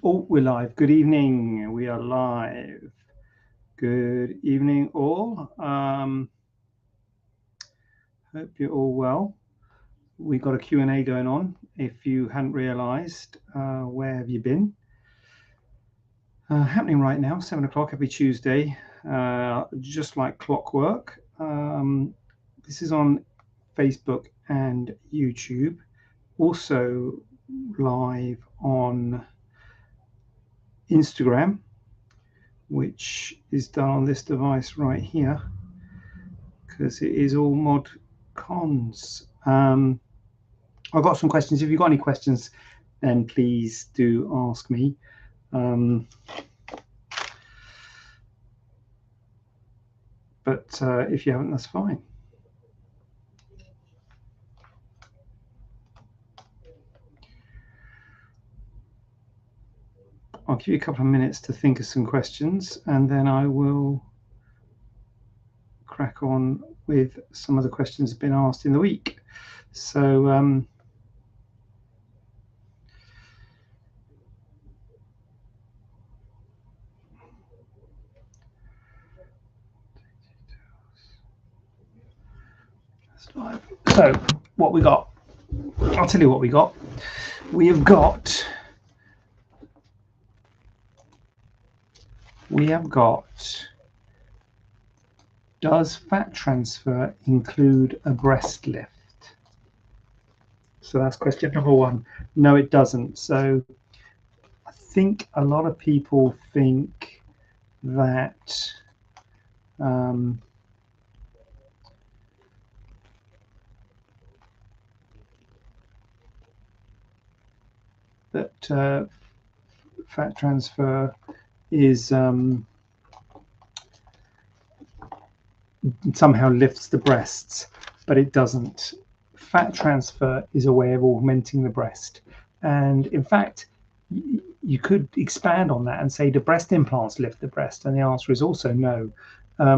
Oh, we're live. Good evening. We are live. Good evening, all. Hope you're all well. We've got a Q&A going on. If you hadn't realised, where have you been? Happening right now, 7 o'clock every Tuesday, just like clockwork. This is on Facebook and YouTube. Also live on Instagram, which is done on this device right here, because it is all mod cons. I've got some questions. If you've got any questions, then please do ask me. But if you haven't, that's fine. I'll give you a couple of minutes to think of some questions, and then I will crack on with some of the questions that have been asked in the week. So so what we got, I'll tell you what we got. We have got does fat transfer include a breast lift? So that's question number one. No, it doesn't. So I think a lot of people think that fat transfer is somehow lifts the breasts, but it doesn't. Fat transfer is a way of augmenting the breast, and in fact you could expand on that and say, do breast implants lift the breast? And the answer is also no.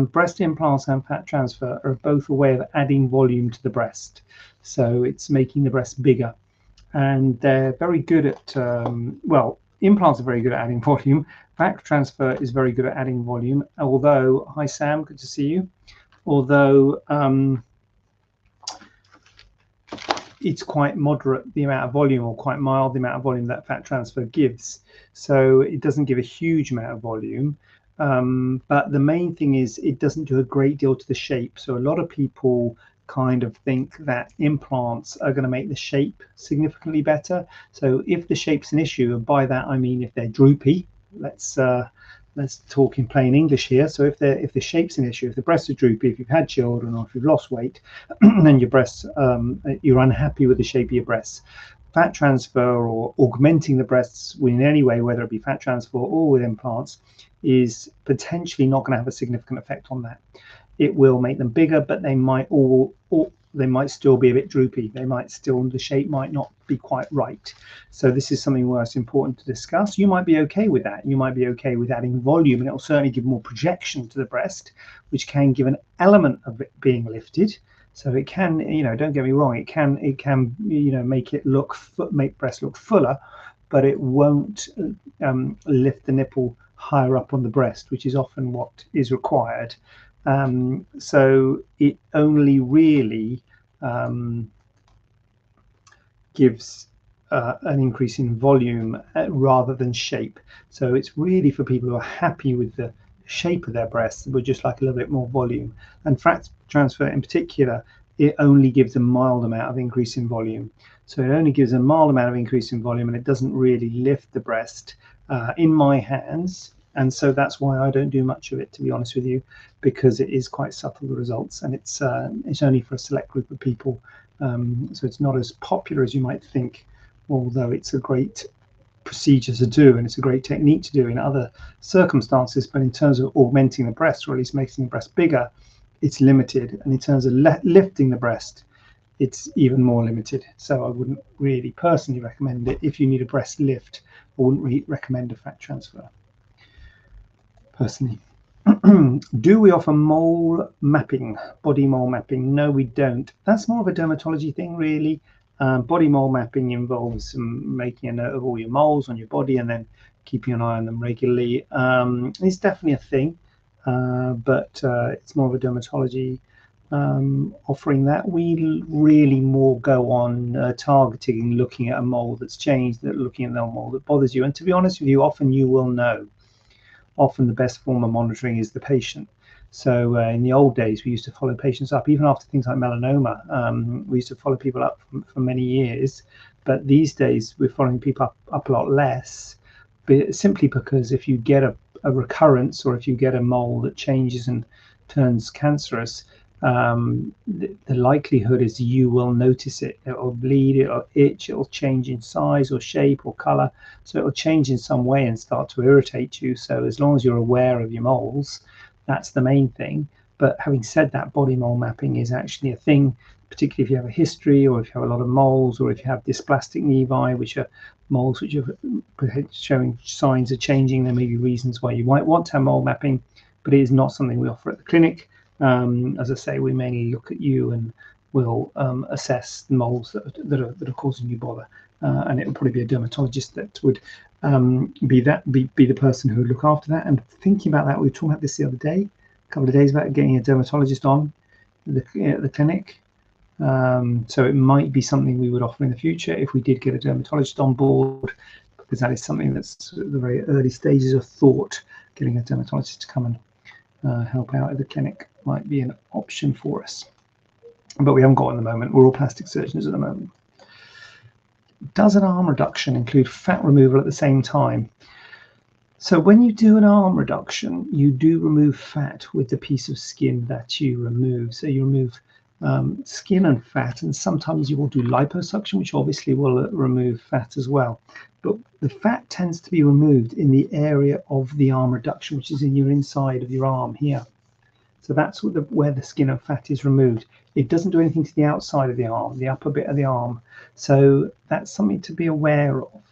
Breast implants and fat transfer are both a way of adding volume to the breast, so it's making the breast bigger, and they're very good at well, implants are very good at adding volume. Fat transfer is very good at adding volume, although, hi Sam, good to see you, although it's quite moderate, the amount of volume, or quite mild, the amount of volume that fat transfer gives. So it doesn't give a huge amount of volume, but the main thing is it doesn't do a great deal to the shape. So a lot of people kind of think that implants are going to make the shape significantly better. So if the shape's an issue, and by that I mean if they're droopy, let's talk in plain English here. So if the shape's an issue, if the breasts are droopy, if you've had children, or if you've lost weight, then your breasts, you're unhappy with the shape of your breasts. Fat transfer or augmenting the breasts in any way, whether it be fat transfer or with implants, is potentially not going to have a significant effect on that. It will make them bigger, but they might they might still be a bit droopy. They might still, the shape might not be quite right. So this is something where it's important to discuss. You might be okay with that. You might be okay with adding volume, and it will certainly give more projection to the breast, which can give an element of it being lifted. So it can, don't get me wrong, it can, make it make breast look fuller, but it won't lift the nipple higher up on the breast, which is often what is required. So it only really gives an increase in volume rather than shape. So it's really for people who are happy with the shape of their breasts, but just like a little bit more volume. And fat transfer in particular, it only gives a mild amount of increase in volume. So it only gives a mild amount of increase in volume, and it doesn't really lift the breast in my hands. And so that's why I don't do much of it, to be honest with you, because it is quite subtle, the results, and it's only for a select group of people. So it's not as popular as you might think, although it's a great procedure to do, and it's a great technique to do in other circumstances. But in terms of augmenting the breast, or at least making the breast bigger, it's limited. And in terms of lifting the breast, it's even more limited. So I wouldn't really personally recommend it. If you need a breast lift, I wouldn't really recommend a fat transfer personally. Do we offer mole mapping, body mole mapping? No, we don't. That's more of a dermatology thing, really. Body mole mapping involves making a note of all your moles on your body, and then keeping an eye on them regularly. It's definitely a thing, but it's more of a dermatology offering that. We really more go on targeting, looking at a mole that's changed, looking at the mole that bothers you. And to be honest with you, often you will know. Often the best form of monitoring is the patient. So in the old days, we used to follow patients up, even after things like melanoma. We used to follow people up for many years. But these days, we're following people up a lot less, simply because if you get a recurrence, or if you get a mole that changes and turns cancerous, the likelihood is you will notice it. It will bleed, it will itch, it will change in size or shape or color. So it will change in some way and start to irritate you. So as long as you're aware of your moles, that's the main thing. But having said that, body mole mapping is actually a thing, particularly if you have a history, or if you have a lot of moles, or if you have dysplastic nevi, which are moles which are showing signs of changing. There may be reasons why you might want to have mole mapping, but it is not something we offer at the clinic. As I say, we mainly look at you and we'll assess the moles that are causing you bother, and it will probably be a dermatologist that would be the person who would look after that. And thinking about that, we were talking about this the other day, a couple of days about getting a dermatologist on the clinic. So it might be something we would offer in the future if we did get a dermatologist on board, because that is something that's at the very early stages of thought. Getting a dermatologist to come and help out at the clinic might be an option for us, but we haven't got at the moment. We're all plastic surgeons at the moment. Does an arm reduction include fat removal at the same time? So when you do an arm reduction, you do remove fat with the piece of skin that you remove. So you remove skin and fat, and sometimes you will do liposuction, which obviously will remove fat as well. But the fat tends to be removed in the area of the arm reduction, which is in your inside of your arm here. So that's where the skin and fat is removed. It doesn't do anything to the outside of the arm, the upper bit of the arm. So that's something to be aware of.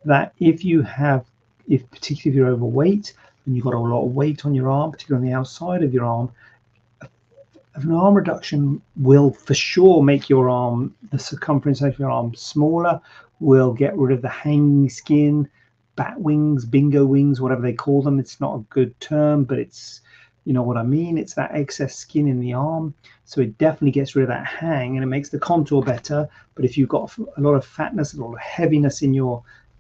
That particularly if you're overweight and you've got a lot of weight on your arm, particularly on the outside of your arm, an arm reduction will for sure make the circumference of your arm smaller, will get rid of the hanging skin, bat wings, bingo wings, whatever they call them. It's not a good term, but it's, you know what I mean. It's that excess skin in the arm. So it definitely gets rid of that hang and it makes the contour better. But if you've got a lot of fatness, a lot of heaviness in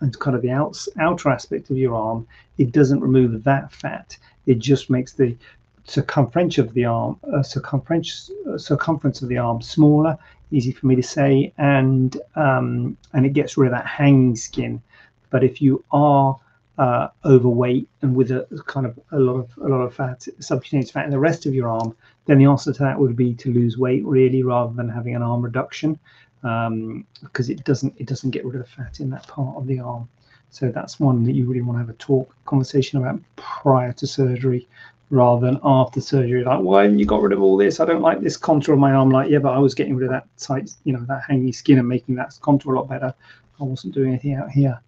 and kind of the outer aspect of your arm, it doesn't remove that fat. It just makes the circumference of the arm smaller, easy for me to say, and it gets rid of that hanging skin. But if you are overweight and with a lot of fat, subcutaneous fat in the rest of your arm, then the answer to that would be to lose weight, really, rather than having an arm reduction, because it doesn't get rid of the fat in that part of the arm. So that's one that you really want to have a conversation about prior to surgery, rather than after surgery. Like, why haven't you got rid of all this? I don't like this contour of my arm. Like, yeah, but I was getting rid of that tight, that hanging skin and making that contour a lot better. I wasn't doing anything out here.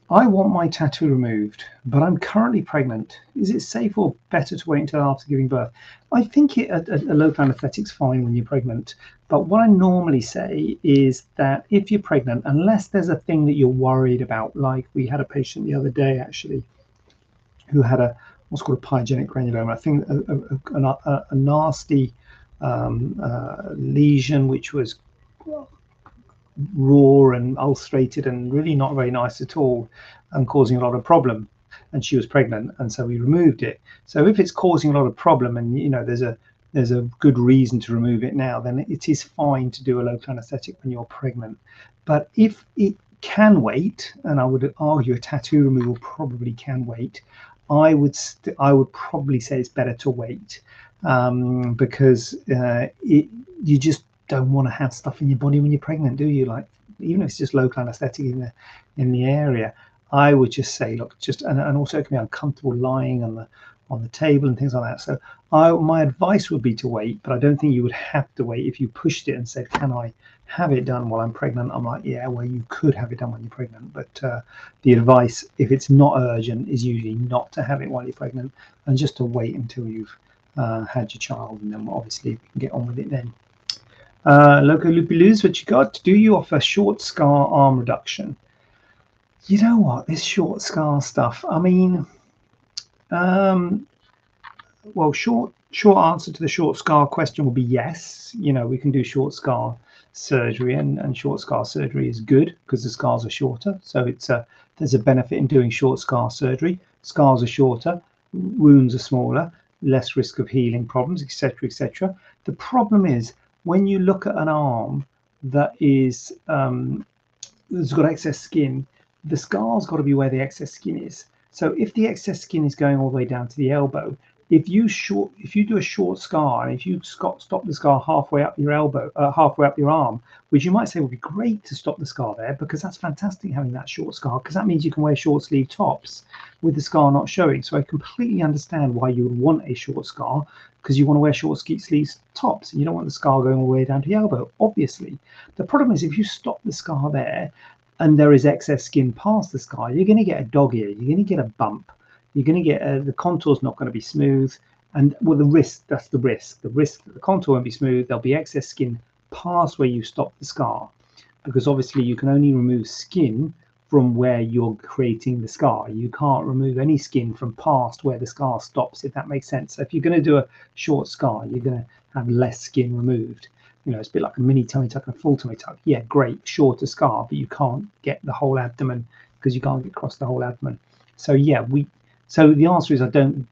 I want my tattoo removed, but I'm currently pregnant. Is it safe or better to wait until after giving birth? I think a local anesthetic's fine when you're pregnant, but what I normally say is that if you're pregnant, unless there's a thing that you're worried about, like we had a patient the other day actually who had what's called a pyogenic granuloma, I think a nasty lesion which was raw and ulcerated and really not very nice at all, and causing a lot of problem. And she was pregnant, and so we removed it. So if it's causing a lot of problem, and there's a good reason to remove it now, then it is fine to do a local anesthetic when you're pregnant. But if it can wait, and I would argue a tattoo removal probably can wait, I would probably say it's better to wait, because you just don't want to have stuff in your body when you're pregnant, do you? Like, even if it's just local anesthetic in the area, I would just say, look, and also it can be uncomfortable lying on the table and things like that. So my advice would be to wait, but I don't think you would have to wait. If you pushed it and said, can I have it done while I'm pregnant? I'm like, yeah, well, you could have it done when you're pregnant, but the advice, if it's not urgent, is usually not to have it while you're pregnant, and just to wait until you've had your child, and then obviously you can get on with it then. Loco Lupulus, what you got? Do you offer short scar arm reduction? You know what, this short scar stuff, I mean, um, well, short answer to the short scar question will be yes. You know, we can do short scar surgery, and short scar surgery is good because the scars are shorter. So there's a benefit in doing short scar surgery. Scars are shorter, wounds are smaller, less risk of healing problems, etc., etc. The problem is when you look at an arm that is that's got excess skin, the scar's got to be where the excess skin is. So if the excess skin is going all the way down to the elbow, if you do a short scar, and if you stop the scar halfway up your elbow, halfway up your arm, which you might say would be great to stop the scar there, because that's fantastic having that short scar, because that means you can wear short sleeve tops with the scar not showing. So I completely understand why you would want a short scar, because you want to wear short sleeve tops, and you don't want the scar going all the way down to the elbow, obviously. The problem is if you stop the scar there and there is excess skin past the scar, you're going to get a dog ear, you're going to get a bump, you're going to get the contour's not going to be smooth. And well, the risk, that's the risk that the contour won't be smooth. There'll be excess skin past where you stop the scar, because obviously you can only remove skin from where you're creating the scar. You can't remove any skin from past where the scar stops, if that makes sense. So if you're going to do a short scar, you're going to have less skin removed. You know, it's a bit like a mini tummy tuck and a full tummy tuck. Yeah, great, shorter scar, but you can't get the whole abdomen because you can't get across the whole abdomen. So yeah, so the answer is I don't.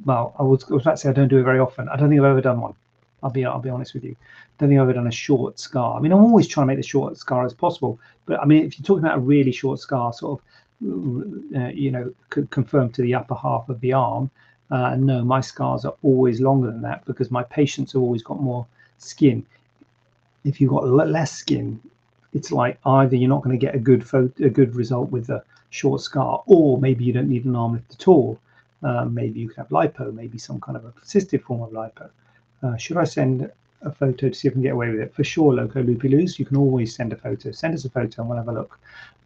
Well, I was about to say I don't do it very often. I don't think I've ever done one. I'll be honest with you. I don't think I've ever done a short scar. I mean, I'm always trying to make the short scar as possible. But I mean, if you're talking about a really short scar, sort of, you know, confirmed to the upper half of the arm, no, my scars are always longer than that because my patients have always got more skin. If you've got less skin, it's like either you're not going to get a good result with the short scar, or maybe you don't need an arm lift at all. Maybe you could have lipo, maybe some kind of a persistent form of lipo. Should I send a photo to see if I can get away with it? For sure, Loco Loopy Loose, you can always send a photo. Send us a photo and we'll have a look.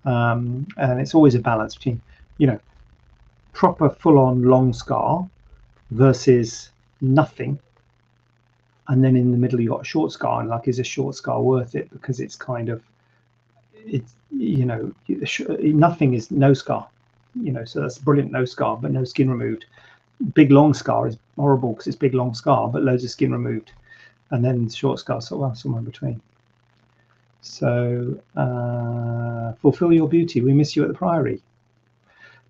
And it's always a balance between, you know, proper full-on long scar versus nothing. And then in the middle, you got a short scar, and like, is a short scar worth it? Because it's kind of, it's, you know, nothing is no scar, you know, so that's brilliant, no scar, but no skin removed. Big long scar is horrible because it's big long scar, but loads of skin removed. And then short scar, so well, somewhere in between. So fulfill your beauty. We miss you at the Priory.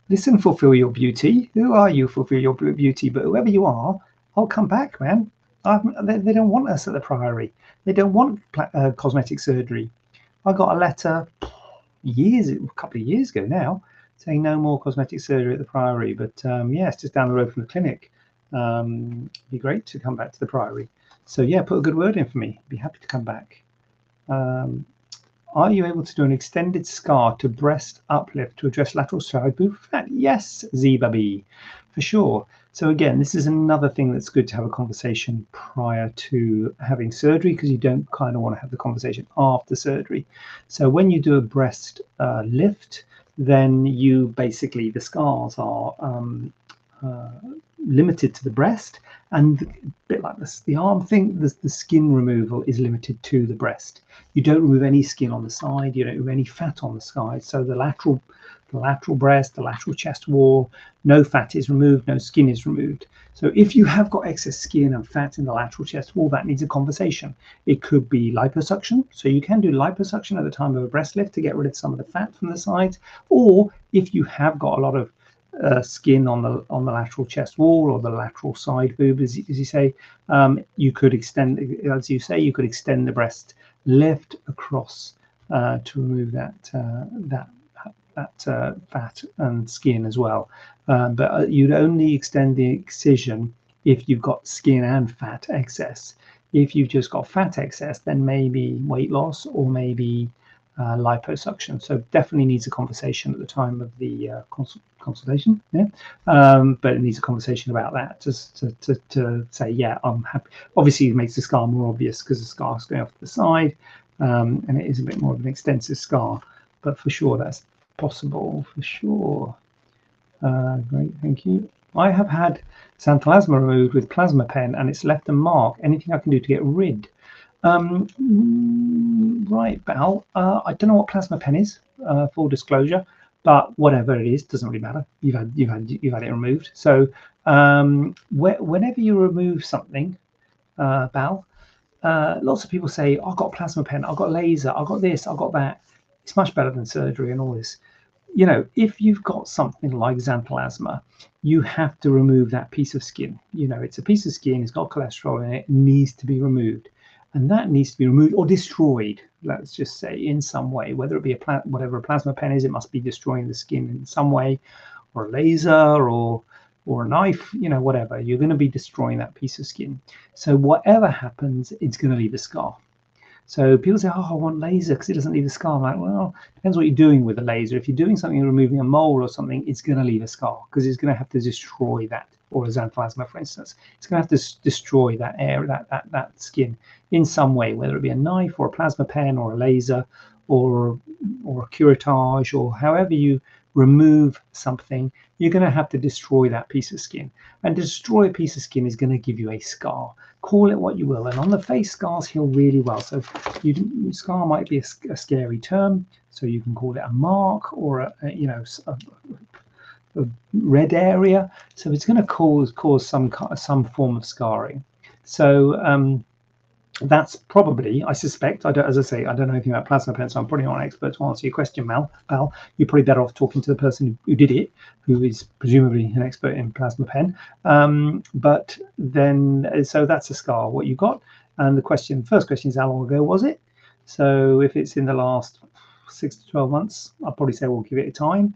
Listen, fulfill your beauty. Who are you, fulfill your beauty? But whoever you are, I'll come back, man. They don't want us at the Priory. They don't want cosmetic surgery. I got a letter a couple of years ago now, saying no more cosmetic surgery at the Priory. But yeah, it's just down the road from the clinic. It'd be great to come back to the Priory. So yeah, put a good word in for me. Be happy to come back. Are you able to do an extended scar to breast uplift to address lateral side boob fat? Yes, Zibaby, for sure. So again, this is another thing that's good to have a conversation prior to having surgery, because you don't kind of want to have the conversation after surgery. So when you do a breast lift, then you basically, the scars are limited to the breast, and a bit like this, the arm thing, the skin removal is limited to the breast. You don't remove any skin on the side, you don't remove any fat on the side. So the lateral breast, the lateral chest wall, no fat is removed, no skin is removed. So if you have got excess skin and fat in the lateral chest wall, that needs a conversation. It could be liposuction. So you can do liposuction at the time of a breast lift to get rid of some of the fat from the sides. Or if you have got a lot of skin on the lateral chest wall or the lateral side boob, as you say, you could extend, as you say, you could extend the breast lift across to remove that fat and skin as well. But you'd only extend the excision if you've got skin and fat excess. If you've just got fat excess, then maybe weight loss or maybe liposuction. So definitely needs a conversation at the time of the consultation. Yeah, but it needs a conversation about that just to say, yeah, I'm happy. Obviously, it makes the scar more obvious because the scar's going off to the side, and it is a bit more of an extensive scar. But for sure, that's possible for sure. Great, thank you. I have had xanthelasma removed with plasma pen, and it's left a mark. Anything I can do to get rid? Right, Bal. I don't know what plasma pen is. Full disclosure. but whatever it is, doesn't really matter. You've had it removed. So whenever you remove something, Bal, lots of people say, I've got a plasma pen, I've got laser, I've got this, I've got that. It's much better than surgery and all this. You know, if you've got something like xanthelasma, you have to remove that piece of skin. You know, it's a piece of skin, it's got cholesterol in it, it needs to be removed. And that needs to be removed or destroyed, let's just say, in some way, whether it be whatever a plasma pen is, it must be destroying the skin in some way, or a laser, or a knife, you know, whatever. You're going to be destroying that piece of skin. So whatever happens, it's going to leave a scar. So people say, oh, I want laser because it doesn't leave a scar. I'm like, well, depends what you're doing with the laser. If you're doing something, removing a mole or something, it's going to leave a scar because it's going to have to destroy that. Or a xanthelasma, for instance, it's going to have to destroy that area, that skin in some way, whether it be a knife or a plasma pen or a laser or a curettage, or however you remove something, you're going to have to destroy that piece of skin. And to destroy a piece of skin is going to give you a scar. Call it what you will. And on the face, scars heal really well. So scar might be a scary term. So you can call it a mark or a red area. So it's going to cause some form of scarring. So that's probably, I suspect, as I say, I don't know anything about plasma pens, so I'm probably not an expert to answer your question, Bal. You're probably better off talking to the person who did it, who is presumably an expert in plasma pen. But then, so that's a scar, what you got. And the first question is, how long ago was it? So if it's in the last 6 to 12 months, I'll probably say we'll give it a time.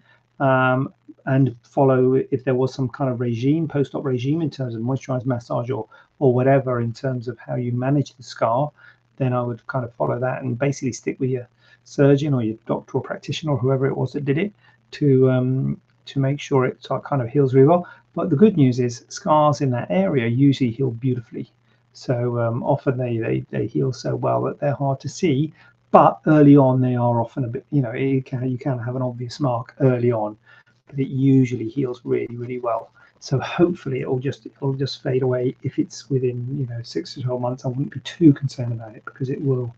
And follow if there was some kind of regime, post-op regime in terms of moisturized massage or whatever in terms of how you manage the scar, then I would kind of follow that and basically stick with your surgeon or your doctor or practitioner or whoever it was that did it to make sure it kind of heals really well. But the good news is scars in that area usually heal beautifully. So often they heal so well that they're hard to see. But early on, they are often a bit, you know, you can have an obvious mark early on, but it usually heals really, really well. So hopefully it'll just fade away. If it's within 6 to 12 months, I wouldn't be too concerned about it because it will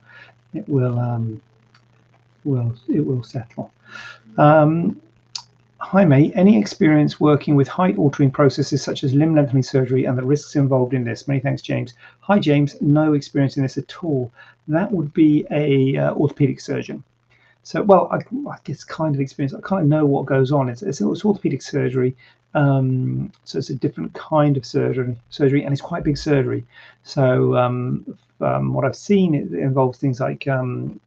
settle. Hi mate, any experience working with height altering processes such as limb lengthening surgery and the risks involved in this? Many thanks, James. Hi James, no experience in this at all. That would be a orthopedic surgeon. So, well, I guess kind of experience. I kind of know what goes on. It's orthopedic surgery, so it's a different kind of surgery, and it's quite big surgery. So, what I've seen, it involves things like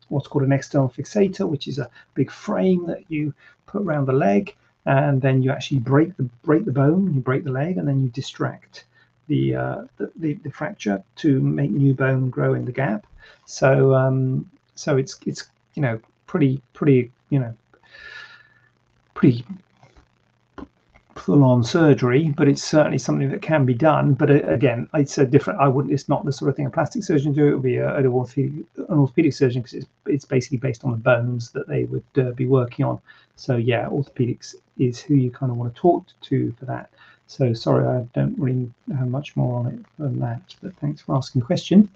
what's called an external fixator, which is a big frame that you put around the leg, and then you actually break the bone, you break the leg, and then you distract the fracture to make new bone grow in the gap. So so it's pretty full-on surgery, but it's certainly something that can be done. But again, it's a different. It's not the sort of thing a plastic surgeon do. It would be an orthopedic surgeon because it's basically based on the bones that they would be working on. So yeah, orthopedics is who you kind of want to talk to for that. So sorry, I don't really have much more on it than that. But thanks for asking the question.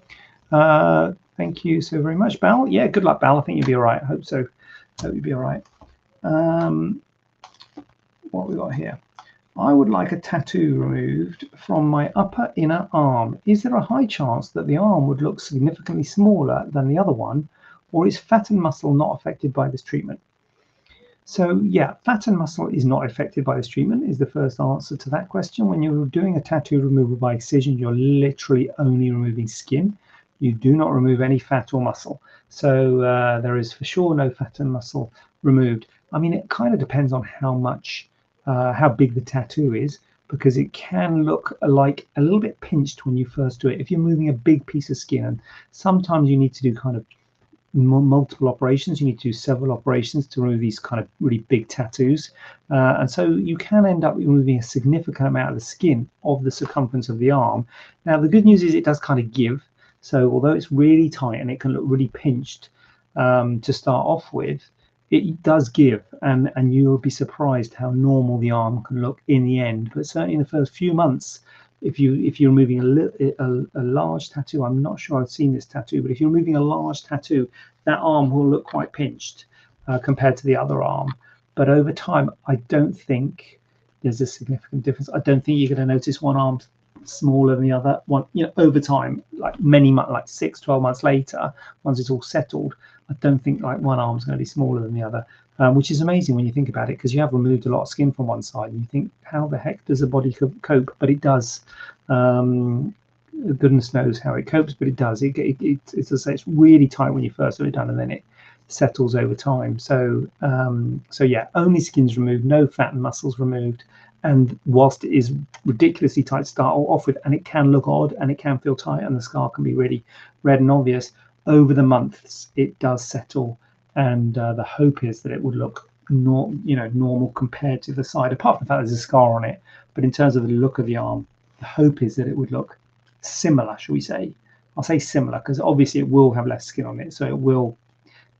Thank you so very much, Bal. Yeah, good luck, Bal. I think you'll be all right. I hope so. Hope you'll be all right. What we got here? I would like a tattoo removed from my upper inner arm. Is there a high chance that the arm would look significantly smaller than the other one, or is fat and muscle not affected by this treatment? So yeah, fat and muscle is not affected by this treatment is the first answer to that question. When you're doing a tattoo removal by excision, you're literally only removing skin. You do not remove any fat or muscle. So there is for sure no fat and muscle removed. I mean, it kind of depends on how big the tattoo is, because it can look like a little bit pinched when you first do it. If you're moving a big piece of skin, and sometimes you need to do kind of multiple operations, you need to do several operations to remove these kind of really big tattoos, and so you can end up removing a significant amount of the skin of the circumference of the arm. Now the good news is it does kind of give. So although it's really tight and it can look really pinched to start off with, it does give, and you'll be surprised how normal the arm can look in the end. But certainly in the first few months, if you're removing a large tattoo, I'm not sure I've seen this tattoo, but if you're removing a large tattoo, that arm will look quite pinched compared to the other arm. but over time, I don't think there's a significant difference. I don't think you're going to notice one arm smaller than the other. One, over time, like many months, like 6, 12 months later, once it's all settled, I don't think like one arm's going to be smaller than the other, which is amazing when you think about it, because you have removed a lot of skin from one side, and you think, how the heck does the body cope? But it does. Goodness knows how it copes, but it does. It's as I say, it's really tight when you first have it done, and then it settles over time. So yeah, only skin's removed, no fat and muscles removed. And whilst it is ridiculously tight to start off with, and it can look odd and it can feel tight and the scar can be really red and obvious, over the months it does settle, and the hope is that it would look normal compared to the side, apart from the fact there's a scar on it. But in terms of the look of the arm, the hope is that it would look similar, shall we say. I'll say similar because obviously it will have less skin on it, so it will,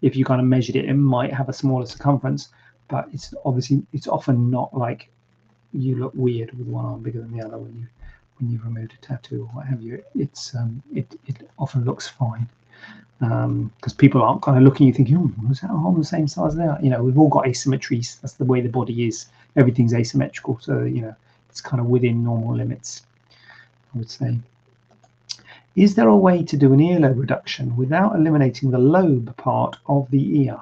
if you kind of measured it, it might have a smaller circumference, but it's often not like you look weird with one arm bigger than the other when you've removed a tattoo or what have you. It often looks fine, because people aren't kind of looking, you thinking, oh, was that arm the same size there? We've all got asymmetries. That's the way the body is. Everything's asymmetrical, so it's kind of within normal limits, I would say. Is there a way to do an earlobe reduction without eliminating the lobe part of the ear?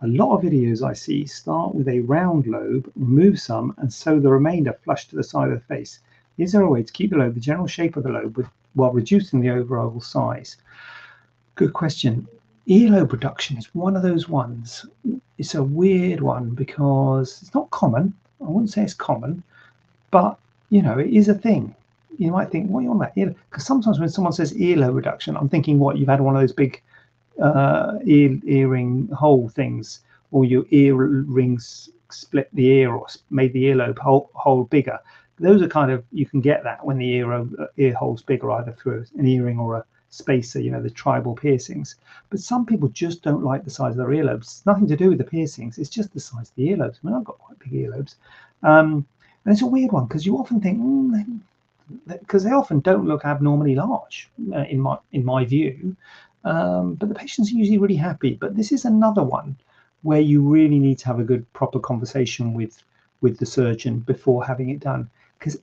A lot of videos I see start with a round lobe, remove some, and sew the remainder flush to the side of the face. Is there a way to keep the lobe the general shape of the lobe while reducing the overall size? Good question. Earlobe reduction is one of those ones. It's a weird one because it's not common. I wouldn't say it's common, but it is a thing. You might think, what are you on about? Because sometimes when someone says earlobe reduction, I'm thinking, what, you've had one of those big earring hole things, or your earrings split the ear or made the earlobe hole bigger. Those are kind of, you can get that when the ear hole's bigger, either through an earring or a spacer, the tribal piercings. But some people just don't like the size of their earlobes. It's nothing to do with the piercings, it's just the size of the earlobes. I mean, I've got quite big earlobes, and it's a weird one because you often think, because they often don't look abnormally large, in my view, but the patients are usually really happy. But this is another one where you really need to have a good proper conversation with the surgeon before having it done, because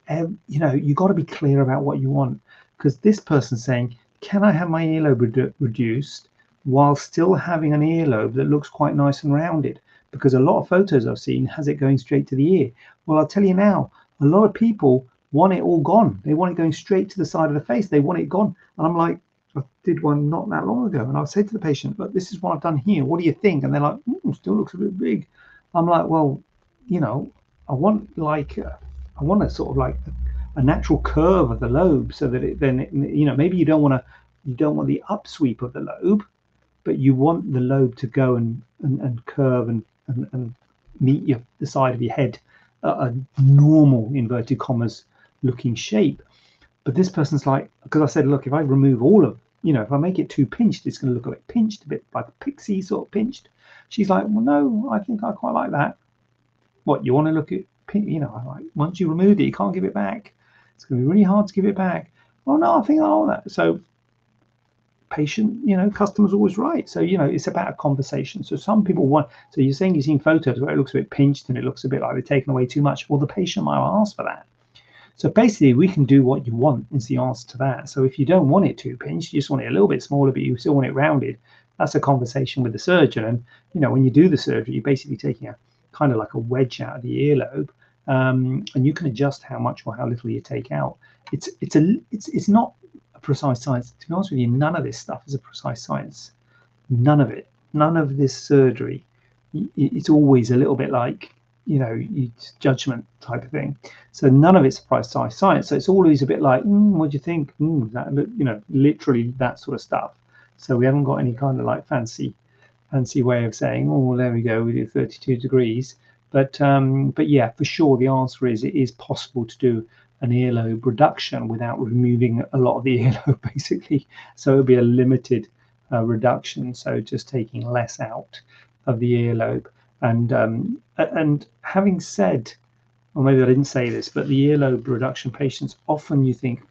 you've got to be clear about what you want. Because this person's saying, can I have my earlobe reduced while still having an earlobe that looks quite nice and rounded? Because a lot of photos I've seen has it going straight to the ear. Well, I'll tell you now, a lot of people want it all gone. They want it going straight to the side of the face. They want it gone. And I'm like, I did one not that long ago, and I said to the patient, look, this is what I've done here. What do you think? And they're like, still looks a bit big. I'm like, well, I want a sort of like a natural curve of the lobe, so that maybe you don't want the upsweep of the lobe, but you want the lobe to go and curve and meet the side of your head, a normal, inverted commas, looking shape. But this person's like, because I said, look, if I remove all of, if I make it too pinched, it's going to look a bit pinched, a bit like a pixie sort of pinched. She's like, well, no, I think I quite like that. What, you want to look at, I'm like, once you remove it, you can't give it back. It's going to be really hard to give it back. Oh no, I think I like that. So patient, customer's always right. So, it's about a conversation. So some people want, so you're saying you've seen photos where it looks a bit pinched and it looks a bit like they're taking away too much. Well, the patient might ask for that. So basically, we can do what you want is the answer to that. So if you don't want it too pinched, you just want it a little bit smaller, but you still want it rounded, that's a conversation with the surgeon. And, when you do the surgery, you're basically taking a kind of like a wedge out of the earlobe, and you can adjust how much or how little you take out. It's not a precise science. To be honest with you, none of this stuff is a precise science. None of it. None of this surgery. It's always a little bit like, judgment type of thing. So none of it's precise science. So it's always a bit like, what do you think? That, literally that sort of stuff. So we haven't got any kind of like fancy way of saying, oh, there we go, we do 32 degrees. But yeah, for sure, the answer is it is possible to do an earlobe reduction without removing a lot of the earlobe, basically. So it'll be a limited reduction. So just taking less out of the earlobe. And having said, or maybe I didn't say this, but the earlobe reduction patients, often you think,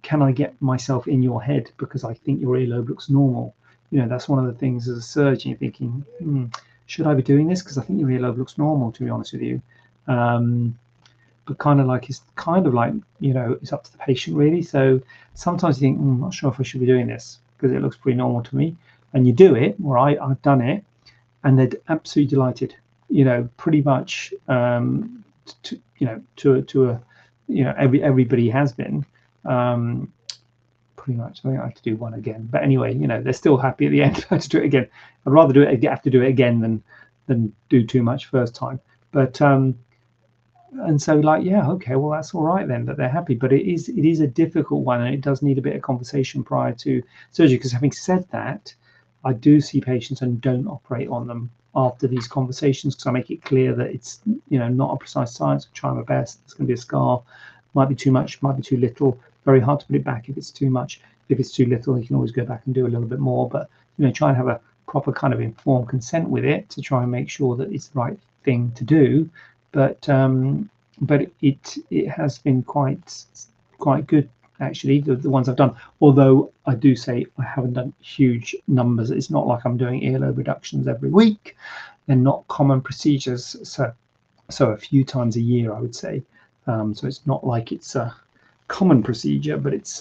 can I get myself in your head because I think your earlobe looks normal? That's one of the things as a surgeon, you're thinking, should I be doing this? Because I think your earlobe looks normal, to be honest with you. But kind of like, it's kind of like, you know, it's up to the patient really. So sometimes you think, I'm not sure if I should be doing this because it looks pretty normal to me. And you do it, or I've done it, and they're absolutely delighted. You know, pretty much, to a, you know, everybody has been. Pretty much. I think I have to do one again. But anyway, you know, they're still happy at the end. I have to do it again. I'd rather do it. Have to do it again than do too much first time. But and so, like, yeah, okay, well, that's all right then that they're happy. But it is a difficult one, and it does need a bit of conversation prior to surgery. Because having said that, I do see patients and don't operate on them after these conversations, because I make it clear that it's, you know, not a precise science. I try my best. It's going to be a scar. Might be too much. Might be too little. Very hard to put it back if it's too much. If it's too little, you can always go back and do a little bit more. But, you know, try and have a proper kind of informed consent with it to try and make sure that it's the right thing to do. But it has been quite good actually, the ones I've done. Although I do say I haven't done huge numbers. It's not like I'm doing earlobe reductions every week. They're not common procedures, so a few times a year, I would say. So it's not like it's a common procedure, but it's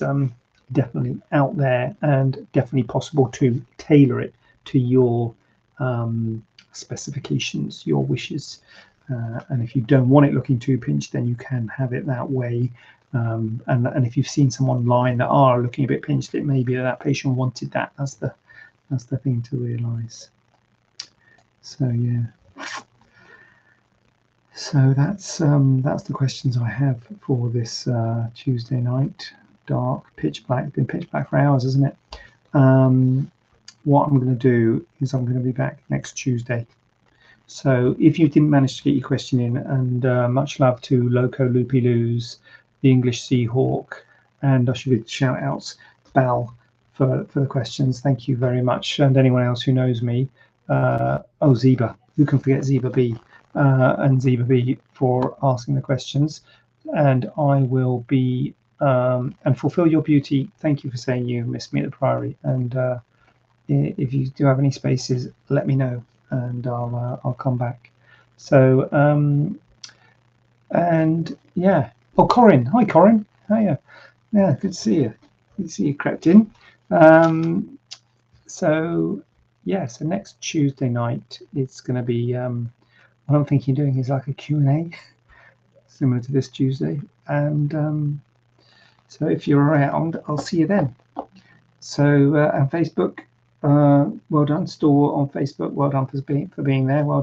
definitely out there and definitely possible to tailor it to your specifications, your wishes. And if you don't want it looking too pinched, then you can have it that way. And if you've seen someone online that are looking a bit pinched, it may be that patient wanted that. That's the thing to realise. So yeah. So that's the questions I have for this Tuesday night. Dark, pitch black. It's been pitch black for hours, isn't it? What I'm going to do is I'm going to be back next Tuesday. So if you didn't manage to get your question in, and much love to Loco Loopy Loos, the English Seahawk, and I should give shout outs, Bal, for the questions. Thank you very much. And anyone else who knows me, Zeba, who can forget Zeba B, and Zeba B for asking the questions. And I will be, and Fulfill Your Beauty, thank you for saying you missed me at the Priory. And if you do have any spaces, let me know, and I'll come back. So and yeah. Oh, Corinne. Hi, Corinne. Hiya. Yeah, good to see you. Good to see you crept in. So yeah. So next Tuesday night, it's going to be. What I'm thinking of doing is like a Q&A, similar to this Tuesday. And so if you're around, I'll see you then. So and Facebook. Well done, Store on Facebook. Well done for being there. Well done.